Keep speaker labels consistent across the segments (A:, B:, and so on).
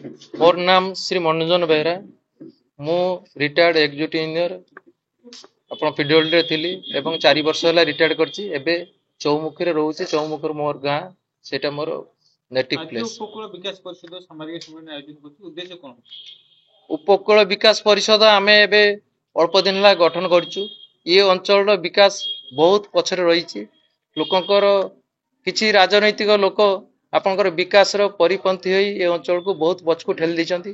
A: मोर नाम श्री मनोरंजन बेहरा मु रिटायर्ड एग्जीक्यूटिव इंजीनियर आपण पीडब्ल्यूडी थी एवं 4 वर्ष है रिटायर्ड करछि एबे चौमुखी रोचे चौमुखी मोर गाँ सेटा मोर नेटिव प्लेस।
B: उपकूल विकास परिषद सामाजिक सम्मेलन आयोजन करछि उद्देश्य कोन?
A: उपकूल विकास परिषद आमे एबे अल्प दिन ला गठन करछु। ये अंचल विकास बहुत पछरे रही लोकंकर किछि राजनैतिक लोक आपनकर विकास रो परिपंथी होई ए अंचल को बहुत पछकु ठेली दैछंती।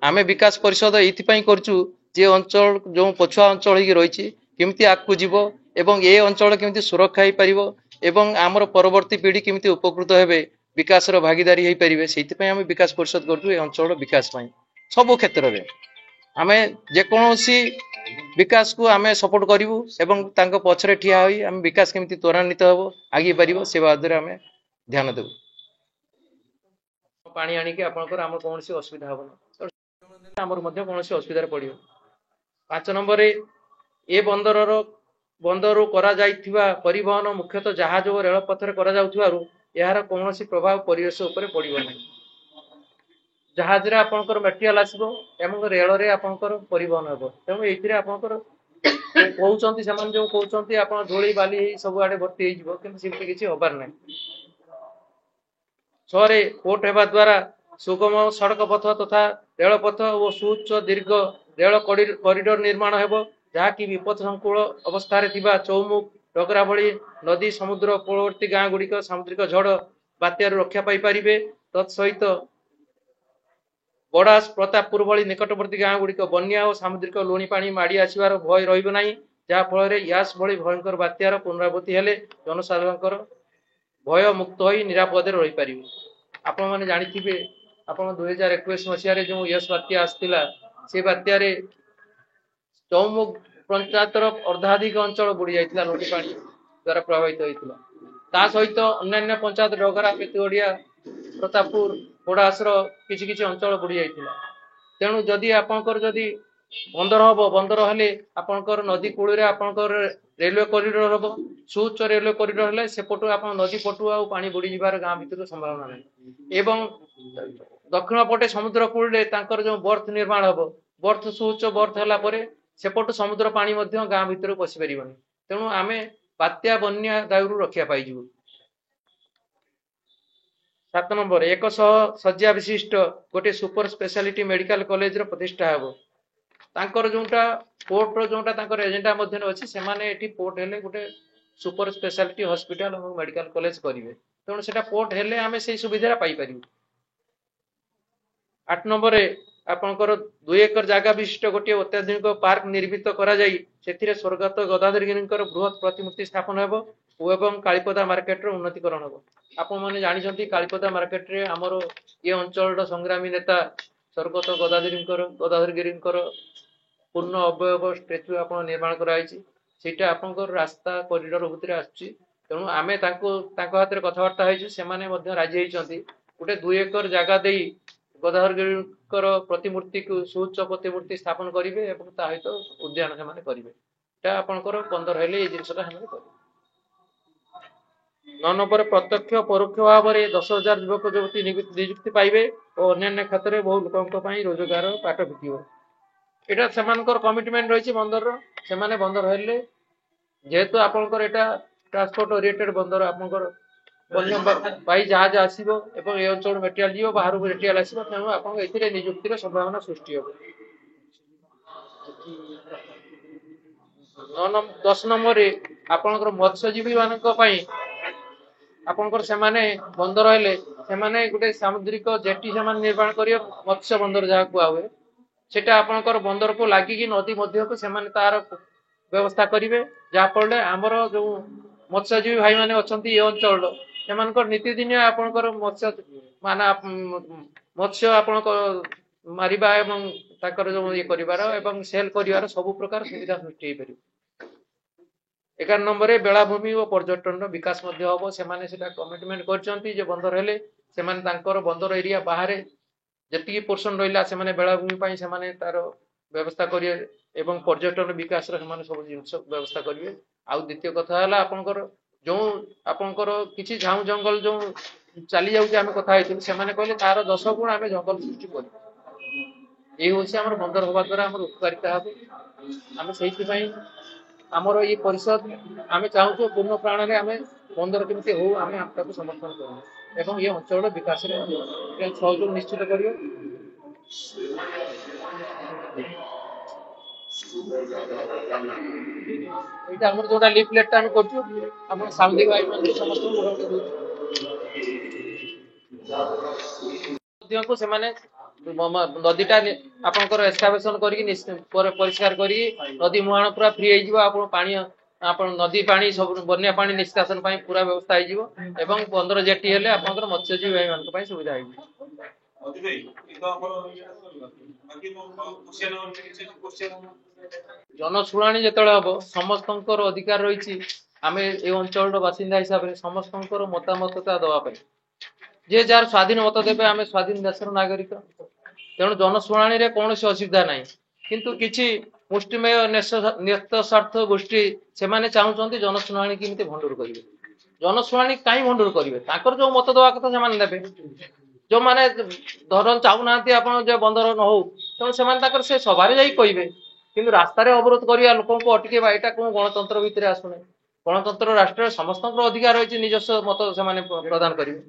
A: आमे विकास परिषद एथिपाई करछु जे अंचल जो पछुआ अंचल ही रही केमती आगु जीव एवं ए अंचल केमती सुरक्षा ही परिबो एवं आमर परवर्ती पीढ़ी केमती उपकृत हेबे विकास रो भागीदारी हेई परिबे सेथिपाई आमे विकास परिषद करछु ए अंचल विकास पई सब क्षेत्र रे आमे जे कोनोसी विकास को आमे सपोर्ट करिवु एवं तांको पछरे ठिया होई आमे विकास केमती त्वरान्वित हेबो आगे परिबो से बादरे आमे ध्यान देबु। पानी आनी के आपनकर आम कोनोसी असुविधा हबो आमर मध्य कोनोसी असुविधा पड़ियो। 5 नंबर रे ए बंदर करा जाइथिबा परिवहन मुख्यतः जहाज और रेल पथरे करा जाउथिबारु यार कोनोसी प्रभाव परिवेश ऊपर पड़िबो नै। जहाज रे आपनकर मटेरियल आसीबो एवं रेल रे आपनकर परिवहन हेबो तेणु एथिरे आपनकर कहउचंती समान जो कहउचंती आपन धोळी बाली सब आडे भर्ती हे जिवो किंतु सिमती किछि होबार नै। शहरे पोर्ट हेबा द्वारा सुगम सड़क पथ तथा रेल पथ और सुउच्च दीर्घ रेल कॉरिडोर निर्माण हेबो जहाँकि विपद संकुल अवस्था चौमुख डगरा भली नदी समुद्र उपकूलवर्ती गाँ गुड़िक सामुद्रिक झड़ बात्यार रक्षा पाई पारिबे। तत्सहित बड़ास प्रतापपुर भली निकटवर्ती गाँ गुड़िक बन्या और सामुद्रिक लुणी पानी माड़ी आसबार भय रहिबो नाही जहाँ फल यास भली भयंकर बात्यार पुनरावृत्ति हेले जनसाधारण भय मुक्त होई निरापदे रही पारिबे। आपण माने जानिथिबे आपण 2021 मसिया रे जो यस बात्या आस्तिला से बात्या रे चौमुख पंचायतर अर्धाधिक अंचल बुड़ी जाइतिला नदी पानी द्वारा प्रभावित होइतिला। ता सहित अन्य पंचायत डगरा पेतोड़िया प्रतापपुर बड़ासर किछि किछि अंचल बुड़ी जाइतिला। तेणु जदि आपनकर जदि बंदर हबो बंदर हेले आपनकर नदी कूल रे आपनकर रेलवे कॉरिडोर हबो सुउच्च रेलवे कॉरिडोर हेले सेपटु आपन नदी पटु आ पानी बुड़ी जिबार गाँ भितर संभावना नै एवं दक्षिण पटे समुद्र कूल रे तांकर जो बर्थ निर्माण हबो बर्थ सुउच्च बर्थ हला परे सेपटु समुद्र पानी मध्य गाँ भितर पसि परिबनी तेणु आमे बात्या बन्या दायरु रक्षा पाई जिवु। 7 नंबर 100 शज्या विशिष्ट गोटे सुपर स्पेशलिटी मेडिकल कॉलेज रो प्रतिष्ठा हबो तांकर जोंटा पोर्ट रो जोंटा तांकर एजेंडा मध्य अछि से माने एठी पोर्ट हेले गोटे सुपर स्पेशलिटी हॉस्पिटल और मेडिकल कॉलेज करिवे तेणु सेटा पोर्ट हेले आमे सेही सुविधा पाई परिबु। 8 नंबर रे आपनकर 2 एकर जागा विशिष्ट गोटे अत्याधुनिक पार्क निर्मित करा जाई सेथिरे स्वर्गत गदाधर गिरींकर बृहत प्रतिमूर्ति स्थापन हेबो एवं कालीपदा मार्केट रो उन्नतिकरण हेबो। आपण माने जानि जंती कालीपदा मार्केट रे हमरो ये अंचल रो संग्रामी नेता स्वर्गत गदाधर गिरींकर पूर्ण अवयव स्टैच्यू आपण निर्माण कराइछि सेटा आपनकर रास्ता कॉरिडोर भितर आछि तेणु आमे ताको हाथ रे कथावार्ता होइछि से माने मध्य राजी होइछंती गोटे 2 एकर जागा देई गदाधर गिरींकर प्रतिमूर्ति को सुउच्च प्रतिमूर्ति स्थापन करिवे एवं ता हित उद्यान से माने करिवे ता आपनकर 15 हेले ए जिंसटा हमरे करिवे। 9 नंबर प्रत्यक्ष परोक्ष भाव में 10,000 युवक युवती नियुक्ति पाइबे और अन्य क्षेत्र में बहुत लोकों को रोजगार पाठ भिटिबो एटा सेमानकर कमिटमेंट रही बंदर से माने बंदर हेले जेहेतु आपनकर एटा ट्रांसपोर्ट ओरिएंटेड बंदर आपनकर भाई जहाज आसीबो एवं ए अंचल मटेरियल जियो बाहर को मटेरियल आसीबो तेणु आपन एथिरे नियुक्ति रो संभावना सृष्टि हो। 10 नंबर रे आपनकर मत्स्यजीवी मानक पई आपनकर से माने बंदर हेले से माने गुटे सामुद्रिक जेटी से माने निर्माण करियो मत्स्य बंदर जहा को आवे सेटा आपनकर बंदर को लागि कि नदी मध्य को से माने तार व्यवस्था करिवे जहा पड़ले हमर जो मत्स्यजीवी भाई माने अछंती ए अंचल सेमानकर नीतिदिनिया आपनकर मत्स्य माना मत्स्य आपनकर मारिबा एवं ताकर जो ये करिवार एवं सेल करिवार सब प्रकार सुविधा सृष्टि हे परिबो। 11 नंबर रे बेलाभूमि और पर्यटन विकास मध्य हबो से माने सेटा कमिटमेंट करचंती जे बंदर हेले से माने तांकर बंदर एरिया बाहर जति पोर्शन रहिला से माने बेलाभूमि पई से माने तार व्यवस्था करिए एवं पर्यटन विकास रे माने सब जिंस व्यवस्था करिवे। आ द्वितीय कथा हला आपनकर जो आपंकर किसी झाऊ जंगल जो चली जाऊँचे आम कथा से कहले तार 10 गुण आम जंगल सृष्टि कर ये हूँ आम बंदर हवा द्वारा आम उपकारिता हम आम से आमर ये परिषद आम चाहूँ पूर्ण प्राण में आम बंदर केमती हो आम समर्थन करूँ ये अंचल विकास सहयोग निश्चित कर ଏଇଟା ଆମର ଯୋଉଟା ଲିଫଲେଟଟା ଆମେ କରୁଛୁ ଆମର ସାମ୍ବାଦିକ ଭାଇମାନଙ୍କୁ ସମସ୍ତଙ୍କୁ ମଧ୍ୟକୁ ସେମାନେ ନଦୀଟା ଆପଣଙ୍କର ଏସ୍କାଭେସନ କରିକି ପରିଷ୍କାର କରିକି ନଦୀ ମୁହାଣ ପୁରା ଫ୍ରି ହେଇଯିବ ଆପଣ ପାଣି ଆପଣ ନଦୀ ପାଣି ସବୁ ବନ୍ୟା ପାଣି ନିଷ୍କାସନ ପାଇଁ ପୁରା ବ୍ୟବସ୍ଥା ହେଇଯିବ ଏବଂ 15 ଜେଟି ହେଲେ ଆପଣଙ୍କର ମତ୍ସ୍ୟଜୀବୀ ଭାଇମାନଙ୍କ ପାଇଁ ସୁବିଧା ହେଇଯିବ जनशुणाणी जिते हम समस्त अधिकार रही आम ए अंचल बासिंदा हिसाब से समस्त मतामत दवापाई जे जार स्वाधीन मत देवे आम स्वाधीन देशर नागरिक तेणु जनशुणाणी कौन असुविधा ना किंतु किसी मुष्टिमेय न्यस्त स्वार्थ गोष्ठी से चाहते जनशुणाणी केमी भंडूर करेंगे जनशुणाणी कहीं भंडूर करेंगे जो मत दवा कथा से जो मैंने धरन चाहूना आप बंदर न हो तेणु से सभारे जा कहे कि रास्त अवरोध करवा लोक अटकेवा यहाँ कौन गणतंत्र भितर आसुना गणतंत्र राष्ट्र समस्त अधिकार रही निजस्व मत से प्रदान करेंगे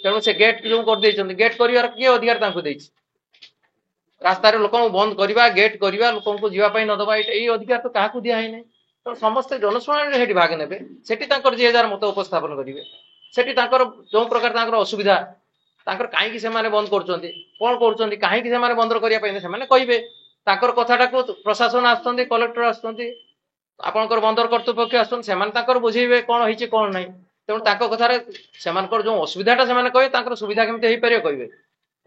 A: तेणु से गेट जो कर गेट कर किए अधिकार रास्त लोक बंद करवा गेट करवा लोक जीवाई नदबा ये अधिकार तो क्या दिखाई ना तो समस्ते जनशुणाणी भाग ने जी जार मत उपस्थापन करेंगे जो प्रकार असुविधा कहीं से बंद कर कौन कर कहीं बंद करने कहे कथाटा को प्रशासन आसुँच कलेक्टर आसुँच आपंकर बंदर कर्तृपक्ष आसुँच बुझे कौन हो कौन ना तेणु कथार से जो असुविधाटा से कहे सुविधा केमती हो पारे कहे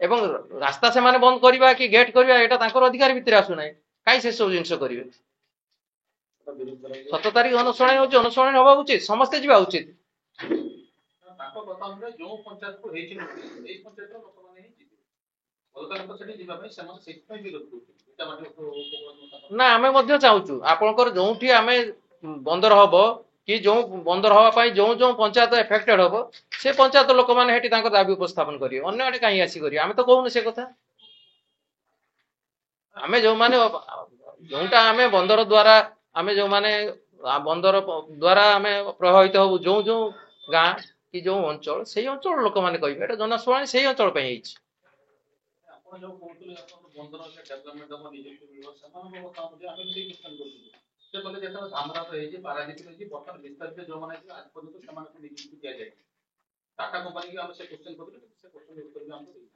A: एवं रास्ता से बंद करवा कि गेट करवा यहाँ अधिकार भितर आसुना कहीं से सब जिन करेंगे 7 तारीख अनुशुणाणी हवा उचित समस्ते जावा उचित ना आम चाहूँ आपंकर जो आम बंदर हम कि जो बंदर हाँपाई जो जो पंचायत एफेक्टेड हम से पंचायत लोक मैंने दाबी उपस्थापन करेंगे अन्य आड़े कहीं आसिक आम तो कहून से कथा आम जो मैंने जोटा आम बंदर द्वारा आम जो मैंने बंदर द्वारा आम प्रभावित हूँ जो जो गाँ कि जो अंचल से अंचल लोक मैंने कहे जनशुणाणी से अंचल
B: टाटा कंपनी की हम से क्वेश्चन करले से क्वेश्चन उत्तर भी हमको देना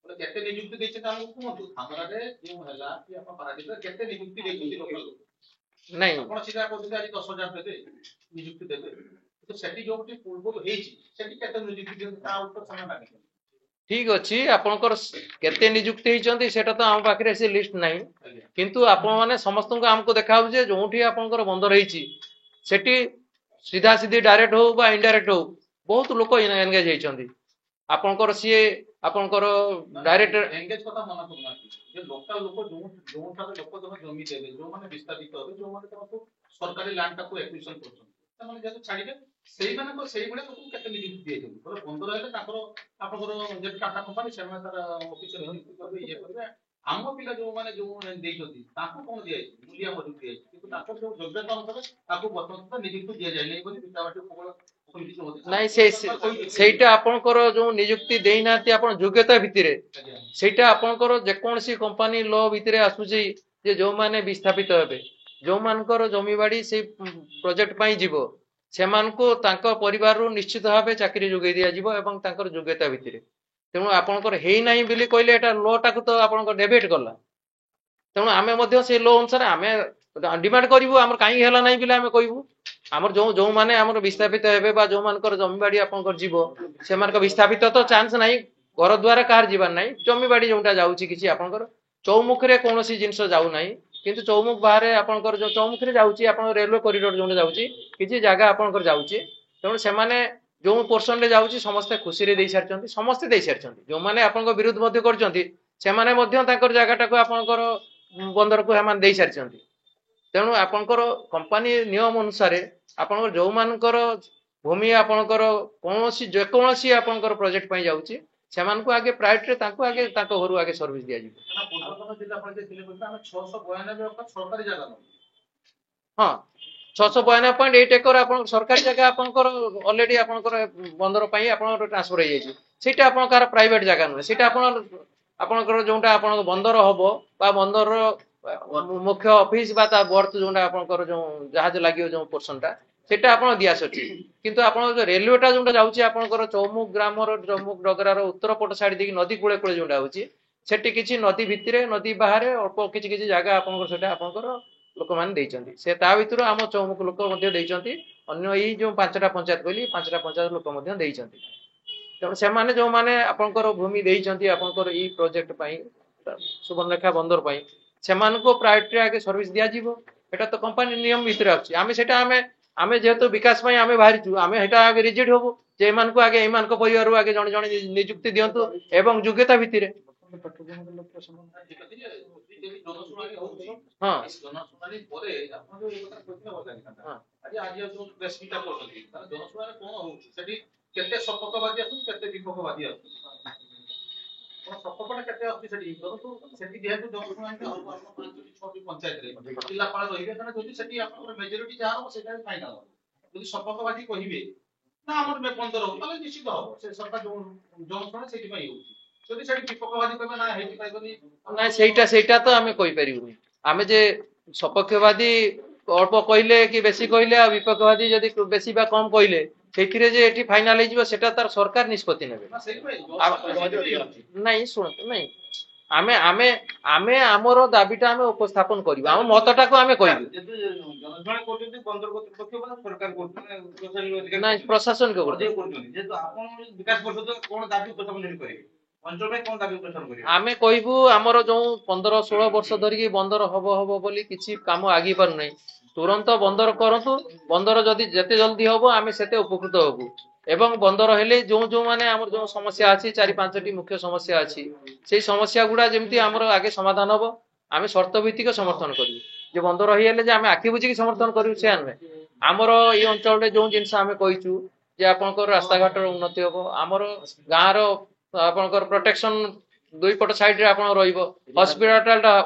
B: बोले केते नियुक्ति देछे त हमको कोन हमरा रे जो हला कि अपन पारादीप रे केते नियुक्ति देछे लोकल
A: नहीं
B: अपन सीधा कहते आज 10,000 देबे नियुक्ति देबे तो सेठी जोटी पूर्व हेची सेठी केते नियुक्ति दे ता उत्तर समय लागे
A: ठीक अच्छी आपंकर केते नियुक्ति होइचंती सेटा तो हम पाखरे से लिस्ट नहीं किंतु आपण माने समस्त को हमको देखा जे जोठी आपंकर बंदर हेची सेठी सीधा सीधी डायरेक्ट हो बा इनडायरेक्ट हो बहुत लोक एंगेज होइचंती आपंकर सी आपंकर डायरेक्ट
B: एंगेज कथा मना करना जे लोकल लोक जो जो ठारे लोक जन जमी देबे जो माने विस्थापित होबे जो माने तमको सरकारी लैंड टाको एक्विजिशन करछन तमने जे छाडी सेही माने को सेही बळे लोक केते नियुक्ति दिए छन बोले बंदर हेले ताकर आपकर जे टाटा कंपनी से माने तार ऑफिशियल नियुक्ति करबे ये करबे आम पिला जो माने जो देइछथि ताको कोन दिए मूल्य मजूर दिए किंतु ताकर जो योग्यता अनुसार ताको वर्तमान नियुक्ति दिया जाय नै बोली पिताबाटी कोबळ
A: नहीं सेटा आपनकर जो नियुक्ति देना आपण योग्यता भितर सेटा आपनकर जेकोसी कंपनी लॉ भितर आसुची जे जो माने विस्थापित हेबे जो मानकर जमी बाड़ी से प्रोजेक्ट पाई जीवो सेमानको तांको परिवार रो निश्चित भाबे चाकरी जोगै दिया जीवो एवं तांकर योग्यता भितर तेणु आपनकर हेई नाही बिली कहले एटा लॉ टाको तो आपनकर डेबिट करला तेणु आमे मध्य से लॉ अनुसार आमे डिमांड करिवो हमर काई हेला नाही बिले आमे कहबो आमर जो जो माने आमर विस्थापित हेबे बा जो मानकर जमीबाड़ी आपनकर जीवो सेमानक विस्थापित तो चांस नाही घर द्वारा कार जीवार नाही जमीबाड़ी जोटा जाउची किछि आपनकर चौमुख रे कोनोसी जिंस जाउ नाही किंतु चौमुख बाहर आपनकर जो चौमुख रे जाउची आपन रेलवे कॉरिडोर जोटा जाउची किछि जागा आपनकर जाउची तेणु सेमाने जो पोर्शन रे जाउची समस्त खुशी रे देई सारचंती समस्त देई सारचंती जो माने आपनकर विरोध मध्ये करचंती सेमाने मध्ये ताकर जागाटा को आपनकर बंदर को हेमान देई सारचंती तेणु आपणकर कंपनी नियम अनुसार आपणकर जो मानकर भूमि आपणकर कौनसी जेकोसी आपणकर प्रोजेक्ट पई जाउची सेमानकु आगे प्रायोरिटी तांको आगे तांको घरु आगे सर्विस दिया जिवो।
B: पूर्वतन जिल्लापाल जे ଥିଲେ କହିଲେ ଆମେ 692 ସରକାରୀ ଜାଗା ନବୁ।
A: हाँ 692.8 एकर आपण सरकारी जगह आपणकर ऑलरेडी आपणकर बंदर पई आपण ट्रांसफर हो जाई सेटा आपणकर प्राइवेट जगह न सेटा आपण आपणकर जोंटा आपण बंदर हबो बा बंदर मुख्य ऑफिस बा ता बर्थ जोंटा आपणकर जो जहाज लागियो जो पोर्शनटा सेटा आपण दिया सची किंतु आपण जो रेलवेटा जोंटा जाउची आपणकर चौमुख ग्रामर चौमुख डगरार उत्तर पट साइड देखि नदी कूले कूले जोंटा होची सेठी किछि नदी भितरे नदी बाहरे अल्प किछि किछि जगह आपणकर सेटा आपणकर लोक माने देइचंती से ता भितरो आम चौमुख लोक मध्ये देइचंती अन्य ई जो पांचटा पंचायत कहली पांचटा पंचायत लोक मध्ये देइचंती तेणु से माने जो माने आपणकर भूमि देइचंती आपणकर ई प्रोजेक्ट पई सुवर्णरेखा बंदर पई सेमानको प्रायोरिटी आगे सर्विस दिया जीवो एटा तो कंपनी नियम भितरे अछि आमे सेटा आमे जेहेतु विकास पई आमे बाहरिचु आमे हेटा आगे रिजिड होबो जे एमानको आगे एमानको परिवार आगे जण जण नियुक्ति दियंतु एवं योग्यता भितरे हाँ
B: जनशुणानी ପରେ ଆପଣ ଯୋଉ କଥା କହିଥିଲେ ବଜାରିକା
A: हाँ
B: ଆଜି ଆଜି ଯୋଉ ପ୍ରେସମିଟା କରୁଛନ୍ତି ତାର जनशुଣାनी କଣ ହଉଛି ସେଠି କେତେ ସପକ୍ଷବାଦୀ ଆସୁଛନ୍ତି କେତେ ବିପକ୍ଷବାଦୀ ଆସୁଛନ୍ତି କଣ ସପକ୍ଷଟା କେତେ ଆସୁଛି ସେଠି ଧରନ୍ତୁ ସେଠି ଯେହେତୁ जनशुଣାनी ହବ ଆମ 5ଟି 6ଟି ପଞ୍ଚାୟତରେ ଜିଲ୍ଲାପାଳ ରହିବେ କାରଣ ଯଦି ସେଠି ଆପଣଙ୍କର ମେଜରିଟି ଯାହା ହବ ସେଟା ଫାଇନାଲ ହବ ଯଦି ସପକ୍ଷବାଦୀ କହିବେ ନା ଆମର ବନ୍ଦର ହବ ତାହେଲେ ନିଶ୍ଚିତ ହବ ସେ ସରକାର ଯୋଉ जनशुଣାनी ସେଇଠି ପାଇଁ ହଉଛି ଯଦି ସେଠି ବିପକ୍ଷବାଦୀ କହିବେ ନା ହେଇଠି ପାଇବନି
A: ना सेटा तो आमे कहि परिबुनी आमे जे सपक्षवादी अल्प कहले कि बेसी कहले आ विपक्षवादी यदि बेसी बा कम कहले सेथिरे जे एठी फाइनल हिजबो सेटा तार सरकार निष्पत्ति नेबे
B: ନା ସେଇଥିପାଇଁ
A: नहीं सुन नहीं आमे आमे आमे हमरो दाबीटा आमे उपस्थापन करिबा हम मतटा को आमे कहिबु
B: ଯେହେତୁ ଜଣେ କରୁଛନ୍ତି ବନ୍ଦର କର୍ତ୍ତୃପକ୍ଷ ମାନେ ସରକାର କରୁଛନ୍ତି ପ୍ରଶାସନିକ ଅଧିକାରୀ
A: नहीं प्रशासन के
B: ଅଧିକ କରୁଛନ୍ତି ଯେହେତୁ ଆପଣ ବିକାଶ ପରିଷଦ କଣ ଦାବି ଉପସ୍ଥାପନ କରିବେ ଅଞ୍ଚଳ ପାଇଁ କଣ ଦାବି ଉପସ୍ଥାପନ କରିବେ
A: आमे कहबू हमर जो 15-16 वर्ष धरिकी बंदर हब बोली किछि काम आगी पार नै तुरंत बंदर करतु बंदर जदि जेते जल्दी हबो आमे सेते उपकृत हबु एवं बंदर हेले जो माने हमर जो समस्या अछि 4-5टी मुख्य समस्या अछि सेही समस्या गुडा जेमति हमर आगे समाधान हबो आमे शर्त भित्तिक समर्थन करिवु जे बंदर होई हेले जे आमे आखि बुझी समर्थन करिवु से आनबे हमर ई अंचल रे जो जिंस आमे कहिचु जे आपनकर रास्ता घाटर उन्नति हबो हमर गाँर आपनकर प्रोटेक्शन दुई पट साइड रे आपण रहिबो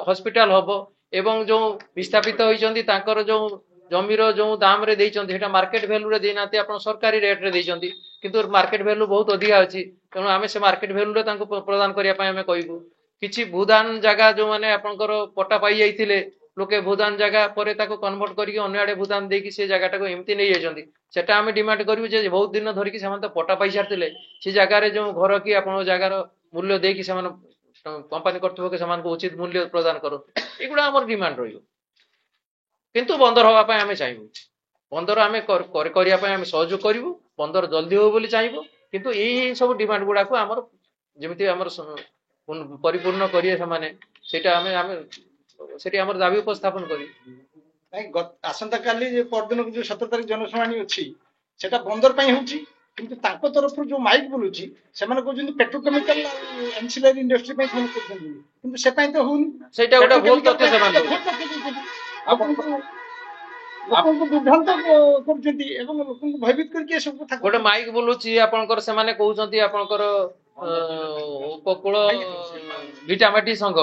A: हॉस्पिटल हबो एवं जो विस्थापित होइचंदी तांकर जो जमीर जो दाम रे देइचंदी हेटा मार्केट वैल्यू रे देनाते आपण सरकारी रेट रे देइचंदी किंतु मार्केट वैल्यू बहुत अधिका अछि तेणु आमे से मार्केट वैल्यू रे तांको प्रदान करिया पय आमे कहिबु किछि भूदान जगह जो माने आपनकर पट्टा पाई जाइथिले लोके भूदान जगह परे ताको कन्वर्ट करिके अन्य आडे भूदान देकी से जगहटा को एमती नै जाइचंदी सेटा आमे डिमांड करिवु जे बहुत दिन धरिकी सेमान तो पट्टा पाई सारथिले से जगह रे जो घर की आपण जगह मूल्य देकी सेमान कंपनी कर्तृपक्ष सेमान को उचित मूल्य प्रदान करो एगुडा हमर डिमांड रहियो किंतु बंदर हवा पय आमे चाहिबु बंदर आमे करिया पय आमे सहयोग करिवु बंदर जल्दी हो बोली चाहिबु किंतु एही सब डिमांड गुडा को हमर जेमिति हमर परिपूर्ण करिए समाने सेटा आमे आमे सेठी हमर दाबी उपस्थापन करी
C: नहीं आसंता काली जे परदिन जो 17 तारिख जनशुणानी अछि सेटा बंदर पई होची किंतु तांको तरफ जो माइक बोलुची सेमाने कहउछन पेट्रोकेमिकल एंसिलरी इंडस्ट्री पई फोन करछन किंतु से पई तो होनी
A: सेटा गोटा भूल तथ्य समान
C: आपन को विभ्रांत करछंती एवं लोकन को भयभीत करके सब कथा
A: गोटे माइक बोलुची आपनकर सेमाने कहउछंती आपनकर उपकूल विटामाटी संघ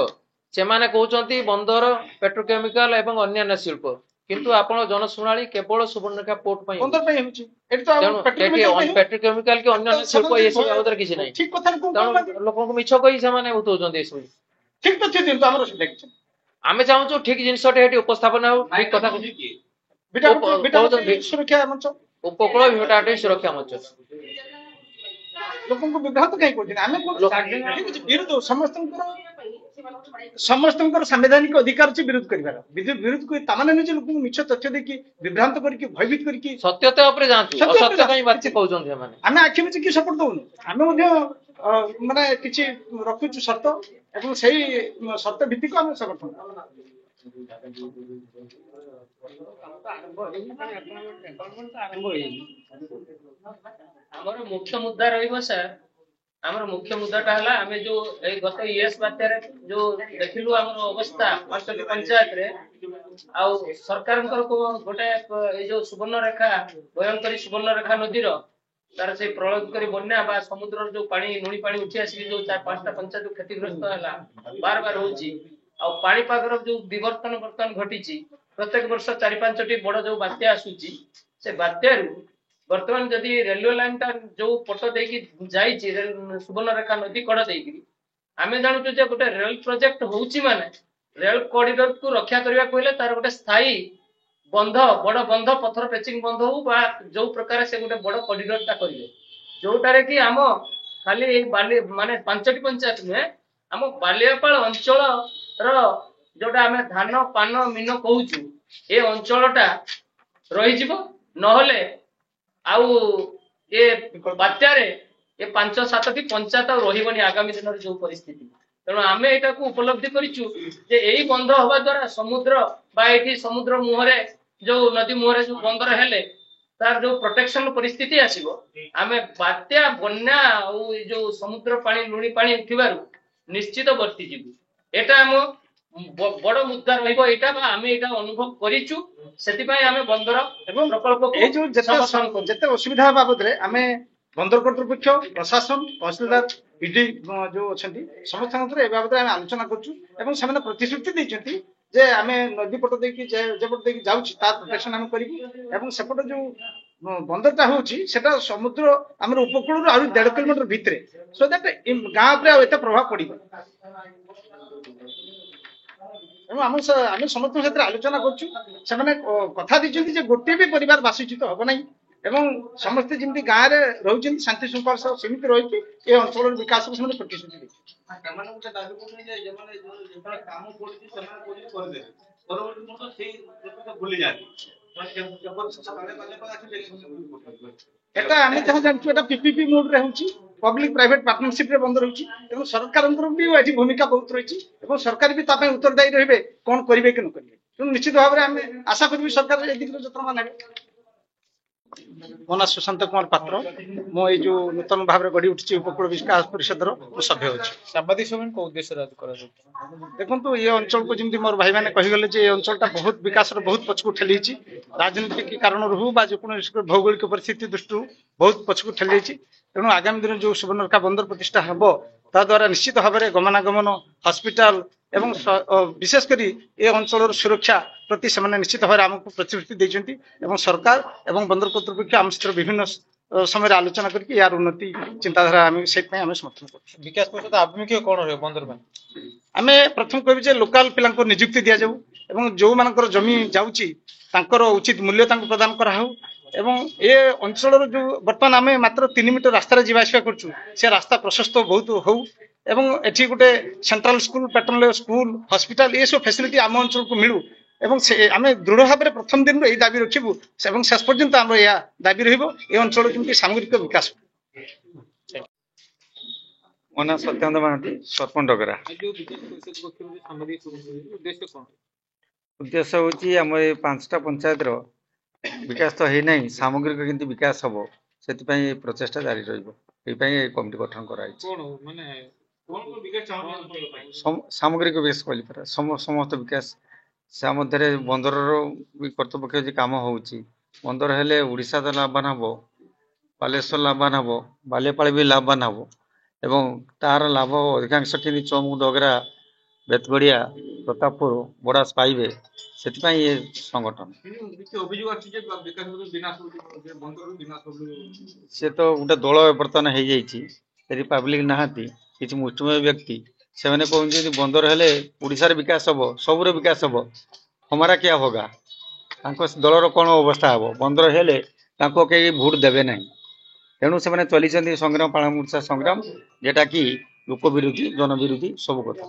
A: सेमाने कहउछंती बंदर पेट्रोकेमिकल एवं अन्य शिल्प किंतु आपण जनशुणाली केवल सुवर्णरेखा पोर्ट पई
C: बंदर पई होची एट तो
A: पेट्रोकेमिकल के अन्य शिल्प ये सब आउदर किछि नै
C: ठीक कथा को
A: लोकन को मिछ कहि सेमाने उतौछंती सब
C: ठीक तो दिन तो हमर सिलेक्शन
A: आमे चाहूछु ठीक जिनसटे हेटी उपस्थापन हो ठीक कथा
C: बिटा सुरक्षा मंच
A: उपकूल विटाटे सुरक्षा मंच
C: लोकन को विभ्रांत कहीं करछन आमे विरोध समस्तंकर संवैधानिक अधिकार अछि विरोध करिवार विरोध को तामाने निजे लोकन को मिछ तथ्य देखि विभ्रांत करके भयभीत करके
A: सत्यता ऊपर जांतु असत्य कहीं बात कहउछन माने
C: आमे आखि बिच की सपोर्ट दउनु आमे मध्ये माने किछि रखुछु शर्त एवं सही शर्त भित्तिक आमे समर्थन
D: ଆମର ମୁଖ୍ୟ ମୁଦ୍ଦା ରହିବ ସାର୍
A: ଆମର ମୁଖ୍ୟ ମୁଦ୍ଦାଟା ହେଲା ଆମେ ଯୋଉ ଏଇ ଗତ ଇଏସ୍ ବାତ୍ୟାରେ ଯୋଉ ଦେଖିଲୁ ଆମର ଅବସ୍ଥା 5ଟି ପଞ୍ଚାୟତରେ ଆଉ ସରକାରଙ୍କର ଗୋଟେ ଏଇ ଯୋଉ ସୁବର୍ଣ୍ଣରେଖା ଭୟଙ୍କରୀ ସୁବର୍ଣ୍ଣରେଖା ନଦୀର ତାର ସେଇ ପ୍ରଳୟଙ୍କରୀ ବନ୍ୟା ବା ସମୁଦ୍ରର ଯୋଉ ପାଣି ଲୁଣି ପାଣି ଉଠି ଆସିକି ଯୋଉ 4-5ଟା ପଞ୍ଚାୟତ କ୍ଷତିଗ୍ରସ୍ତ ହେଲା ବାର ହଉଛି ଆଉ ପାଣିପାଗର ଯୋଉ ବିବର୍ତ୍ତନ ବର୍ତ୍ତମାନ ଘଟିଛି ପ୍ରତ୍ୟେକ ବର୍ଷ 4-5ଟି ବଡ ଯୋଉ ବାତ୍ୟା ଆସୁଛି ସେ ବାତ୍ୟାରୁ ବର୍ତ୍ତମାନ ଯଦି ରେଲୱେ ଲାଇନ ଟା ଯୋଉ ପଟ ଦେଇକି ଯାଇଛି ସୁବର୍ଣ୍ଣରେଖା ନଦୀ କଡ ଦେଇକି ଆମେ ଜାଣୁଛୁ ଯେ ଗୋଟେ ରେଳ ପ୍ରୋଜେକ୍ଟ ହଉଛି ମାନେ ରେଳ କରିଡର କୁ ରକ୍ଷା କରିବାକୁ ହେଲେ ତାର ଗୋଟେ ସ୍ଥାୟୀ ବନ୍ଧ ବଡ ବନ୍ଧ ପଥର ପେଚିଂ ବନ୍ଧ ହଉ ବା ଯୋଉ ପ୍ରକାର ସେ ଗୋଟେ ବଡ କରିଡର ଟା କରିବେ ଯୋଉଟାରେ କି ଆମ ଖାଲି ବାଲି ମାନେ 5ଟି ପଞ୍ଚାୟତ ନୁହେଁ ଆମ ବାଲିଆପାଳ ଅଞ୍ଚଳର ଯୋଉଟା ଆମେ ଧାନ ପାନ ମିନ କହୁଛୁ ଏ ଅଞ୍ଚଳଟା ରହିଯିବ ନହେଲେ ଆଉ ଏ ବାତ୍ୟାରେ ଏ 5-7ଟି ପଞ୍ଚାୟତ ଆଉ ରହିବନି ଆଗାମୀ ଦିନରେ ଯୋଉ ପରିସ୍ଥିତି ତେଣୁ ଆମେ ଏଟାକୁ ଉପଲବ୍ଧି କରିଛୁ ଯେ ଏଇ ବନ୍ଧ ହବା ଦ୍ୱାରା ସମୁଦ୍ର ବା ଏଠି ସମୁଦ୍ର ମୁହଁରେ ଯୋଉ ନଦୀ ମୁହଁରେ ଯୋଉ ବନ୍ଦର ହେଲେ ତାର ଯୋଉ ପ୍ରୋଟେକ୍ସନ ପରିସ୍ଥିତି ଆସିବ ଆମେ ବାତ୍ୟା ବନ୍ୟା ଆଉ ଏଇ ଯୋଉ ସମୁଦ୍ର ପାଣି ଲୁଣି ପାଣି ଉଠିବାରୁ ନିଶ୍ଚିତ ବର୍ତ୍ତିଯିବୁ ଏଟା ଆମ ବଡ ମୁଦ୍ଦା ରହିବ ଏଇଟା ବା ଆମେ ଏଇଟା ଅନୁଭବ କରିଛୁ ସେଥିପାଇଁ ଆମେ ବନ୍ଦର
C: ଏବଂ
A: ପ୍ରକଳ୍ପକୁ
C: ଏଇ ଯୋଉ ଯେତେ ଅସୁବିଧା ବାବଦରେ ଆମେ ବନ୍ଦର କର୍ତ୍ତୃପକ୍ଷ ପ୍ରଶାସନ ତହସିଲଦାର ପିଡି ଯୋଉ ଅଛନ୍ତି ସମସ୍ତଙ୍କ ଏ ବାବଦରେ ଆମେ ଆଲୋଚନା କରୁଛୁ ଏବଂ ସେମାନେ ପ୍ରତିଶ୍ରୁତି ଦେଇଛନ୍ତି ଯେ ଆମେ ନଦୀ ପଟ ଦେଇକି ଯେପଟ ଦେଇକି ଯାଉଛି ତାର ପ୍ରୋଟେକ୍ସନ ଆମେ କରିବୁ ଏବଂ ସେପଟେ ଯୋଉ ବନ୍ଦରଟା ହଉଛି ସେଟା ସମୁଦ୍ର ଆମର ଉପକୂଳରୁ ଆହୁରି 1.5 କିଲୋମିଟର ଭିତରେ ସୋ ଦ୍ୟାଟ ଗାଁ ଉପରେ ଆଉ ଏତେ ପ୍ରଭାବ ପଡିବ ଏବଂ ଆମେ ସମସ୍ତଙ୍କ ସାଥିରେ ଆଲୋଚନା କରୁଛୁ ସେମାନେ କଥା ଦେଇଛନ୍ତି ଯେ ଗୋଟିଏ ବି ପରିବାର ବାସଚ୍ୟୁତ ହବ ନାହିଁ ଏବଂ ସମସ୍ତେ ଯେମିତି ଗାଁରେ ରହୁଛନ୍ତି ଶାନ୍ତି ଶୃଙ୍ଖଳ ସହ ସେମିତି ରହିକି ଏ ଅଞ୍ଚଳର ବିକାଶକୁ ସେମାନେ ପ୍ରତିଶ୍ରୁତି ଦେଇଛନ୍ତି
B: ସେମାନେ ଗୋଟେ ଦାବି କରୁଛନ୍ତି ଯେ ଯେମାନେ ଯେତେବେଳେ କାମ ପଡୁଛି ସେମାନେ କରିଦେବେ ପରବର୍ତ୍ତୀ ମୁହୂର୍ତ୍ତ ସେଇ କଥା ଭୁଲି ଯାଆନ୍ତି
C: এটা আমি ଯାହା ଜାଣିଛୁ ଏଟା ପିପିପି ମୋଡରେ ହେଉଛି ପବ୍ଲିକ ପ୍ରାଇଭେଟ ପାର୍ଟନରସିପ ରେ ବନ୍ଦ ରହୁଛି ଏବଂ ସରକାରଙ୍କର ବି ଏଠି ଭୂମିକା ବହୁତ ରହିଛି ଏବଂ ସରକାର ବି ତା ପାଇଁ ଉତ୍ତରଦାୟୀ ରହିବେ କଣ କରିବେ କି ନ କରିବେ ତେଣୁ ନିଶ୍ଚିତ ଭାବରେ ଆମେ ଆଶା କରିବୁ ସରକାର ଏ ଦିଗରେ ଯତ୍ନ ନେବେ ମୋ ନାଁ ସୁଶାନ୍ତ କୁମାର ପାତ୍ର ମୁଁ ଏଇ ଯୋଉ ନୂତନ ଭାବରେ ଗଢି ଉଠିଛି ଉପକୂଳ ବିକାଶ ପରିଷଦର ମୁଁ ସଭ୍ୟ ହେଉଛି
D: ସାମ୍ବାଦିକ ସମ୍ମିଳନୀ କୋଉ ଉଦ୍ଦେଶ୍ୟରେ ଆଜି କରାଯାଉଛି
C: ଦେଖନ୍ତୁ ଏ ଅଞ୍ଚଳକୁ ଯେମିତି ମୋର ଭାଇମାନେ କହିଗଲେ ଯେ ଏ ଅଞ୍ଚଳଟା ବହୁତ ବିକାଶର ବହୁତ ପଛକୁ ଠେଲି ହେଇଛି ରାଜନୈତିକ କାରଣରୁ ହଉ ବା ଯେକୌଣସି ଭୌଗୋଳିକ ପରିସ୍ଥିତି ଦୃଷ୍ଟିରୁ ବହୁତ ପଛକୁ ଠେଲି ଯାଇଛି ତେଣୁ ଆଗାମୀ ଦିନରେ ଯୋଉ ସୁବର୍ଣ୍ଣରେଖା ବନ୍ଦର ପ୍ରତିଷ୍ଠା ହେବ ତା ଦ୍ୱାରା ନିଶ୍ଚିତ ଭାବରେ ଗମନାଗମନ ହସ୍ପିଟାଲ ଏବଂ ବିଶେଷ କରି ଏ ଅଞ୍ଚଳର ସୁରକ୍ଷା ପ୍ରତି ସେମାନେ ନିଶ୍ଚିତ ଭାବରେ ଆମକୁ ପ୍ରତିଶ୍ରୁତି ଦେଇଛନ୍ତି ଏବଂ ସରକାର ଏବଂ ବନ୍ଦର କର୍ତ୍ତୃପକ୍ଷ ଆମ ସହିତ ବିଭିନ୍ନ ସମୟରେ ଆଲୋଚନା କରିକି ଏହାର ଉନ୍ନତି ଚିନ୍ତାଧାରା ଆମେ ସେଇଥିପାଇଁ ଆମେ ସମର୍ଥନ କରୁଛୁ
D: ବିକାଶ ପରିଷଦ ଆଭିମୁଖ୍ୟ କଣ ରହିବ ବନ୍ଦର ପାଇଁ
C: ଆମେ ପ୍ରଥମେ କହିବୁ ଯେ ଲୋକାଲ ପିଲାଙ୍କୁ ନିଯୁକ୍ତି ଦିଆଯାଉ ଏବଂ ଯୋଉମାନଙ୍କର ଜମି ଯାଉଛି ତାଙ୍କର ଉଚିତ ମୂଲ୍ୟ ତାଙ୍କୁ ପ୍ରଦାନ କରାହଉ ଏବଂ ଏ ଅଞ୍ଚଳର ଯୋଉ ବର୍ତ୍ତମାନ ଆମେ ମାତ୍ର 3 ମିଟର ରାସ୍ତାରେ ଯିବା ଆସିବା କରୁଛୁ ସେ ରାସ୍ତା ପ୍ରଶସ୍ତ ବହୁତ ହଉ ଏବଂ ଏଠି ଗୋଟେ central school pattern school hospital ଏସବୁ ଫ୍ୟାସିଲିଟି ଆମ ଅଞ୍ଚଳକୁ ମିଳୁ ଏବଂ ଆମେ ଦୃଢ ଭାବରେ ପ୍ରଥମ ଦିନରୁ ଏଇ ଦାବି ରଖିବୁ ଏବଂ ଶେଷ ପର୍ଯ୍ୟନ୍ତ ଆମର ଏହା ଦାବି ରହିବ ଏ ଅଞ୍ଚଳ ଯେମିତି ସାମଗ୍ରିକ ବିକାଶ
E: ମୋ ନାଁ ସତ୍ୟାନନ୍ଦ ମହାନ୍ତି ସରପଞ୍ଚ ଡଗରା
D: ଯୋଉ ବିକାଶ ପରିଷଦ ପକ୍ଷରୁ ସାମ୍ବାଦିକ ସମ୍ମିଳନୀ ଉଦ୍ଦେଶ୍ୟ କଣ
E: ଉଦ୍ଦେଶ୍ୟ ହେଉଛି ଆମ ଏ 5ଟା ପଞ୍ଚାୟତର ବିକାଶ ତ ହେଇନାହିଁ ସାମଗ୍ରିକ କେମିତି ବିକାଶ ହବ ସେଥିପାଇଁ ଏ ପ୍ରଚେଷ୍ଟା ଜାରି ରହିବ ଏଇପାଇଁ ଏ କମିଟି ଗଠନ କରାଯାଇଛି
D: କଣ ମାନେ କଣ ବିକାଶ ଚାହୁଁଛନ୍ତି
E: ସାମଗ୍ରିକ ବିକାଶ କହିଲି ପରା ସମସ୍ତ ବିକାଶ ସେ ମଧ୍ୟରେ ବନ୍ଦରର କର୍ତ୍ତୃପକ୍ଷ ଯେ କାମ ହଉଛି ବନ୍ଦର ହେଲେ ଓଡ଼ିଶା ତ ଲାଭବାନ ହବ ବାଲେଶ୍ୱର ଲାଭବାନ ହବ ବାଲିଆପାଳ ବି ଲାଭବାନ ହବ ଏବଂ ତାର ଲାଭ ଅଧିକାଂଶ କେମିତି ଚମୁ ଡଗରା ବେତଗଡ଼ିଆ ପ୍ରତାପପୁର ବଡ଼ାସ ପାଇବେ ସେଥିପାଇଁ ଏ ସଂଗଠନ
B: ଅଭିଯୋଗ ଅଛି ଯେ ବିକାଶ ବିନାଶ ବିନାଶ
E: ସେ ତ ଗୋଟେ ଦଳ ବର୍ତ୍ତମାନ ହେଇଯାଇଛି ସେଠି ପାବ୍ଲିକ ନାହାନ୍ତି କିଛି ମୁଷ୍ଟିମୟ ବ୍ୟକ୍ତି ସେମାନେ କହୁଛନ୍ତି ବନ୍ଦର ହେଲେ ଓଡ଼ିଶାର ବିକାଶ ହବ ସବୁର ବିକାଶ ହବ ହମାରା କିଆ ହୋଗା ତାଙ୍କ ଦଳର କ'ଣ ଅବସ୍ଥା ହବ ବନ୍ଦର ହେଲେ ତାଙ୍କୁ କେହି ଭୋଟ ଦେବେ ନାହିଁ ତେଣୁ ସେମାନେ ଚଲିଛନ୍ତି ସଂଗ୍ରାମ ପାଳମୂର୍ଚ୍ଛା ସଂଗ୍ରାମ ଯେଟା କି ଲୋକ ବିରୋଧୀ ଜନ ବିରୋଧୀ ସବୁ କଥା